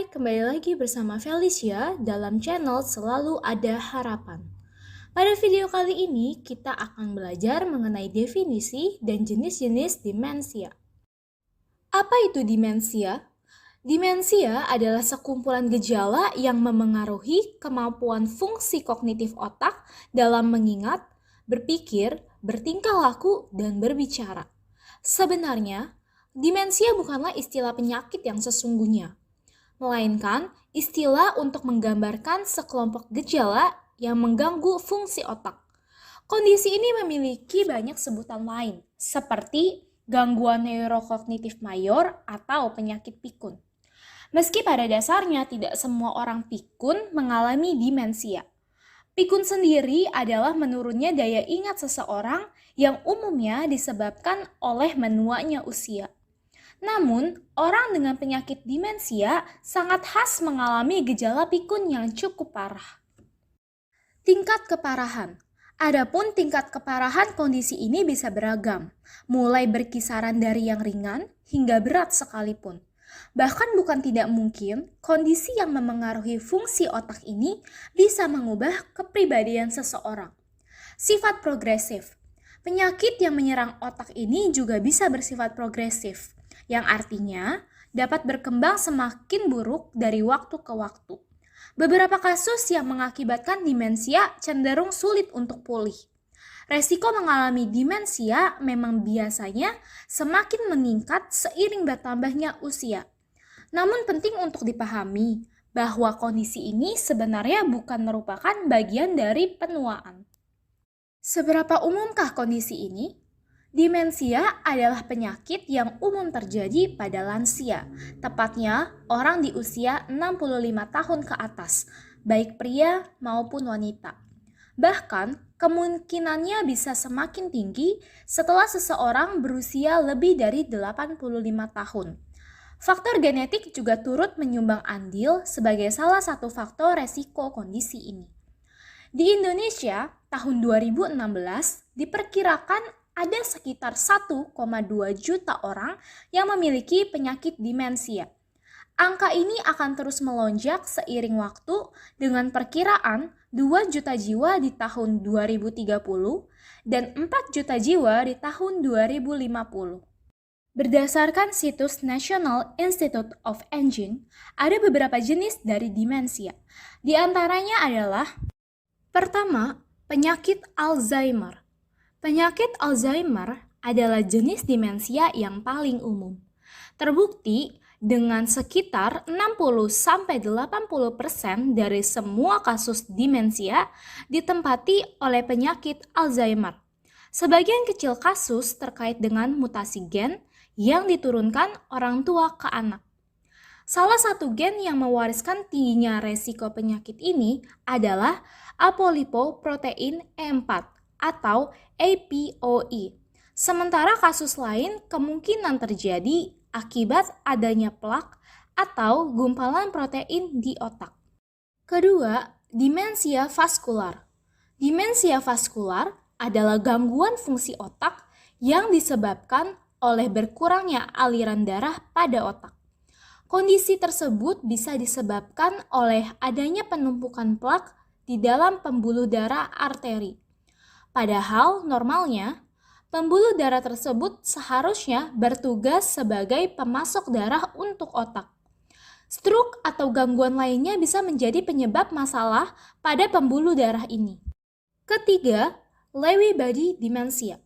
kembali lagi bersama Felicia dalam channel Selalu Ada Harapan. Pada video kali ini, kita akan belajar mengenai definisi dan jenis-jenis demensia. Apa itu demensia? Demensia adalah sekumpulan gejala yang memengaruhi kemampuan fungsi kognitif otak dalam mengingat, berpikir, bertingkah laku, dan berbicara. Sebenarnya, demensia bukanlah istilah penyakit yang sesungguhnya, melainkan istilah untuk menggambarkan sekelompok gejala yang mengganggu fungsi otak. Kondisi ini memiliki banyak sebutan lain, seperti gangguan neurokognitif mayor atau penyakit pikun. Meski pada dasarnya tidak semua orang pikun mengalami demensia. Pikun sendiri adalah menurunnya daya ingat seseorang yang umumnya disebabkan oleh menuanya usia. Namun, orang dengan penyakit demensia sangat khas mengalami gejala pikun yang cukup parah. Tingkat keparahan. Adapun tingkat keparahan kondisi ini bisa beragam, mulai berkisaran dari yang ringan hingga berat sekalipun. Bahkan bukan tidak mungkin kondisi yang memengaruhi fungsi otak ini bisa mengubah kepribadian seseorang. Sifat progresif. Penyakit yang menyerang otak ini juga bisa bersifat progresif, yang artinya dapat berkembang semakin buruk dari waktu ke waktu. Beberapa kasus yang mengakibatkan demensia cenderung sulit untuk pulih. Resiko mengalami demensia memang biasanya semakin meningkat seiring bertambahnya usia. Namun penting untuk dipahami bahwa kondisi ini sebenarnya bukan merupakan bagian dari penuaan. Seberapa umumkah kondisi ini? Demensia adalah penyakit yang umum terjadi pada lansia, tepatnya orang di usia 65 tahun ke atas, baik pria maupun wanita. Bahkan, kemungkinannya bisa semakin tinggi setelah seseorang berusia lebih dari 85 tahun. Faktor genetik juga turut menyumbang andil sebagai salah satu faktor resiko kondisi ini. Di Indonesia, tahun 2016 diperkirakan ada sekitar 1,2 juta orang yang memiliki penyakit demensia. Angka ini akan terus melonjak seiring waktu dengan perkiraan 2 juta jiwa di tahun 2030 dan 4 juta jiwa di tahun 2050. Berdasarkan situs National Institute of Aging, ada beberapa jenis dari demensia. Di antaranya adalah: pertama, penyakit Alzheimer. Penyakit Alzheimer adalah jenis demensia yang paling umum. Terbukti dengan sekitar 60-80% dari semua kasus demensia ditempati oleh penyakit Alzheimer. Sebagian kecil kasus terkait dengan mutasi gen yang diturunkan orang tua ke anak. Salah satu gen yang mewariskan tingginya resiko penyakit ini adalah apolipoprotein E4 atau APOE. Sementara kasus lain kemungkinan terjadi akibat adanya plak atau gumpalan protein di otak. Kedua, demensia vaskular. Demensia vaskular adalah gangguan fungsi otak yang disebabkan oleh berkurangnya aliran darah pada otak. Kondisi tersebut bisa disebabkan oleh adanya penumpukan plak di dalam pembuluh darah arteri. Padahal normalnya, pembuluh darah tersebut seharusnya bertugas sebagai pemasok darah untuk otak. Stroke atau gangguan lainnya bisa menjadi penyebab masalah pada pembuluh darah ini. Ketiga, Lewy body dementia.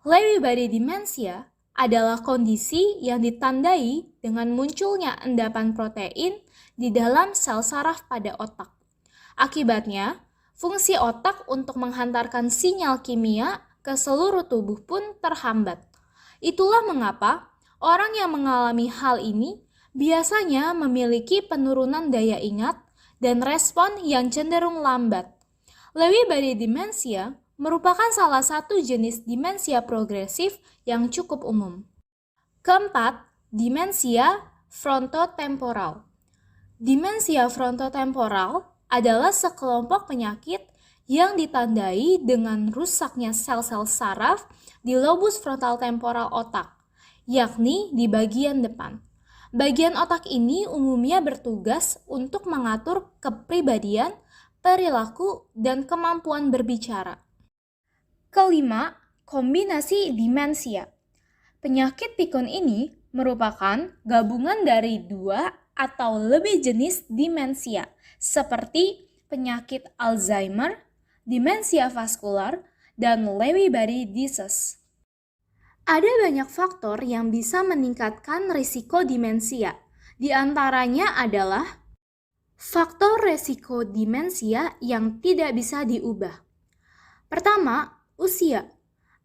Lewy body dementia adalah kondisi yang ditandai dengan munculnya endapan protein di dalam sel saraf pada otak. Akibatnya, fungsi otak untuk menghantarkan sinyal kimia ke seluruh tubuh pun terhambat. Itulah mengapa orang yang mengalami hal ini biasanya memiliki penurunan daya ingat dan respon yang cenderung lambat. Lewy body dementia merupakan salah satu jenis demensia progresif yang cukup umum. Keempat, demensia frontotemporal. Demensia frontotemporal adalah sekelompok penyakit yang ditandai dengan rusaknya sel-sel saraf di lobus frontal temporal otak, yakni di bagian depan. Bagian otak ini umumnya bertugas untuk mengatur kepribadian, perilaku, dan kemampuan berbicara. Kelima, kombinasi demensia. Penyakit pikun ini merupakan gabungan dari 2 atau lebih jenis demensia, seperti penyakit Alzheimer, demensia vaskular, dan Lewy body disease. Ada banyak faktor yang bisa meningkatkan risiko demensia. Di antaranya adalah faktor risiko demensia yang tidak bisa diubah. Pertama, usia.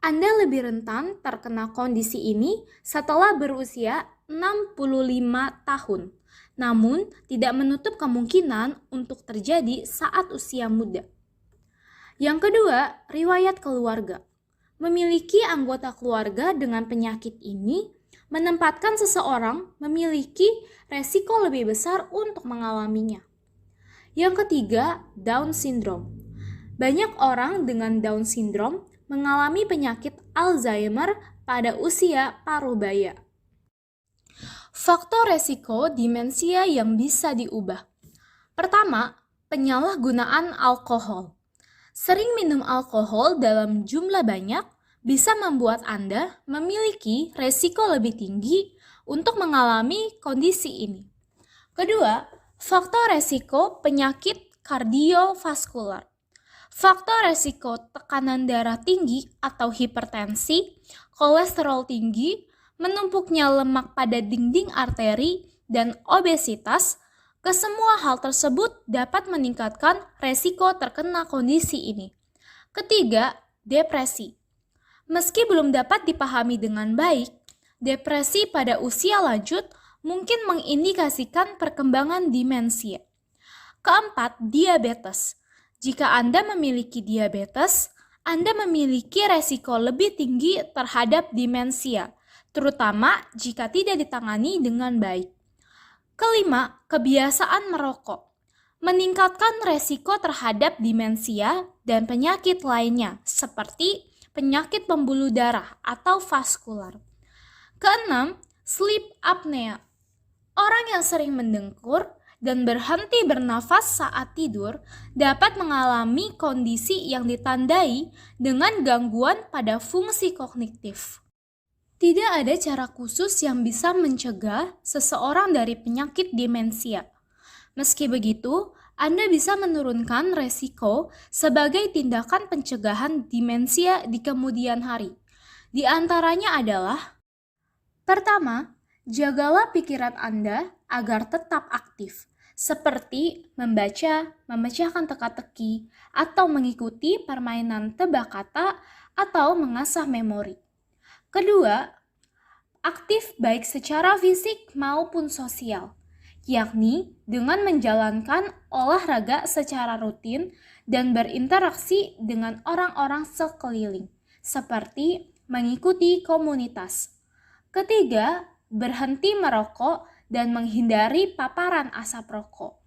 Anda lebih rentan terkena kondisi ini setelah berusia 65 tahun. Namun, tidak menutup kemungkinan untuk terjadi saat usia muda. Yang kedua, riwayat keluarga. Memiliki anggota keluarga dengan penyakit ini menempatkan seseorang memiliki resiko lebih besar untuk mengalaminya. Yang ketiga, Down syndrome. Banyak orang dengan Down syndrome mengalami penyakit Alzheimer pada usia parubaya. Faktor resiko demensia yang bisa diubah. Pertama, penyalahgunaan alkohol. Sering minum alkohol dalam jumlah banyak bisa membuat Anda memiliki resiko lebih tinggi untuk mengalami kondisi ini. Kedua, faktor resiko penyakit kardiovaskular. Faktor resiko tekanan darah tinggi atau hipertensi, kolesterol tinggi, menumpuknya lemak pada dinding arteri, dan obesitas. Kesemua hal tersebut dapat meningkatkan resiko terkena kondisi ini. Ketiga, depresi. Meski belum dapat dipahami dengan baik, depresi pada usia lanjut mungkin mengindikasikan perkembangan demensia. Keempat, diabetes. Jika Anda memiliki diabetes, Anda memiliki resiko lebih tinggi terhadap demensia, terutama jika tidak ditangani dengan baik. Kelima, kebiasaan merokok. Meningkatkan resiko terhadap demensia dan penyakit lainnya, seperti penyakit pembuluh darah atau vaskular. Keenam, sleep apnea. Orang yang sering mendengkur dan berhenti bernafas saat tidur dapat mengalami kondisi yang ditandai dengan gangguan pada fungsi kognitif. Tidak ada cara khusus yang bisa mencegah seseorang dari penyakit demensia. Meski begitu, Anda bisa menurunkan resiko sebagai tindakan pencegahan demensia di kemudian hari. Di antaranya adalah: pertama, jagalah pikiran Anda agar tetap aktif, seperti membaca, memecahkan teka-teki, atau mengikuti permainan tebak kata atau mengasah memori. Kedua, aktif baik secara fisik maupun sosial, yakni dengan menjalankan olahraga secara rutin dan berinteraksi dengan orang-orang sekeliling, seperti mengikuti komunitas. Ketiga, berhenti merokok dan menghindari paparan asap rokok.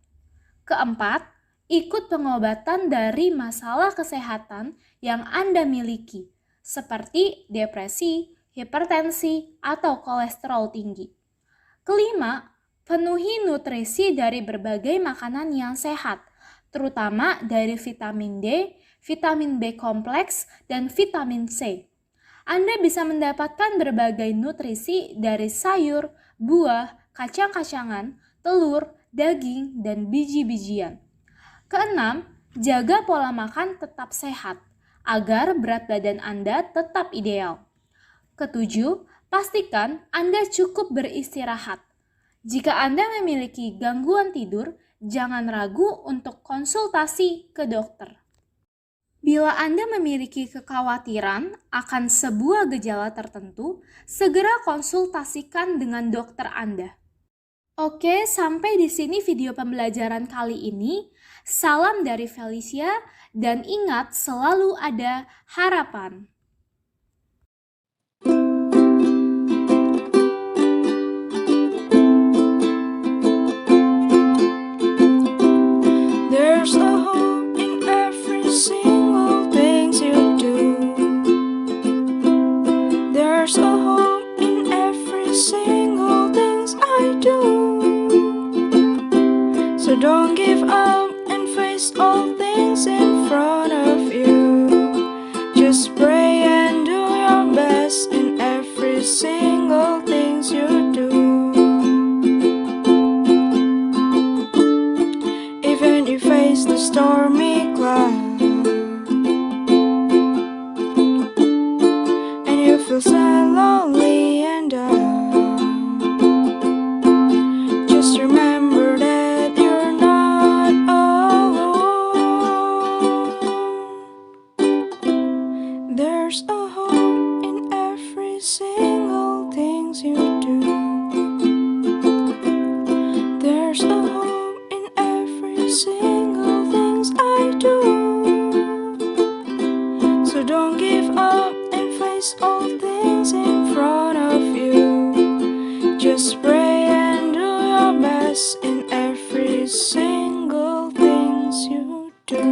Keempat, ikut pengobatan dari masalah kesehatan yang Anda miliki, seperti depresi, hipertensi, atau kolesterol tinggi. Kelima, penuhi nutrisi dari berbagai makanan yang sehat, terutama dari vitamin D, vitamin B kompleks, dan vitamin C. Anda bisa mendapatkan berbagai nutrisi dari sayur, buah, kacang-kacangan, telur, daging, dan biji-bijian. Keenam, jaga pola makan tetap sehat agar berat badan Anda tetap ideal. Ketujuh, pastikan Anda cukup beristirahat. Jika Anda memiliki gangguan tidur, jangan ragu untuk konsultasi ke dokter. Bila Anda memiliki kekhawatiran akan sebuah gejala tertentu, segera konsultasikan dengan dokter Anda. Oke, sampai di sini video pembelajaran kali ini. Salam dari Felicia, dan ingat selalu ada harapan. There's a hope in every single thing you do. There's a hope in every single thing I do. So don't give up and face all things in front of you. Just pray and do your best in every single things you do. Even if you face the stormy cloud and you feel sad, lonely and down, just remember that you're not alone. There's a hope in every single things you do. There's a hope in every single things I do. So don't give up and face all things in front of you. Just pray and do your best in every single things you do.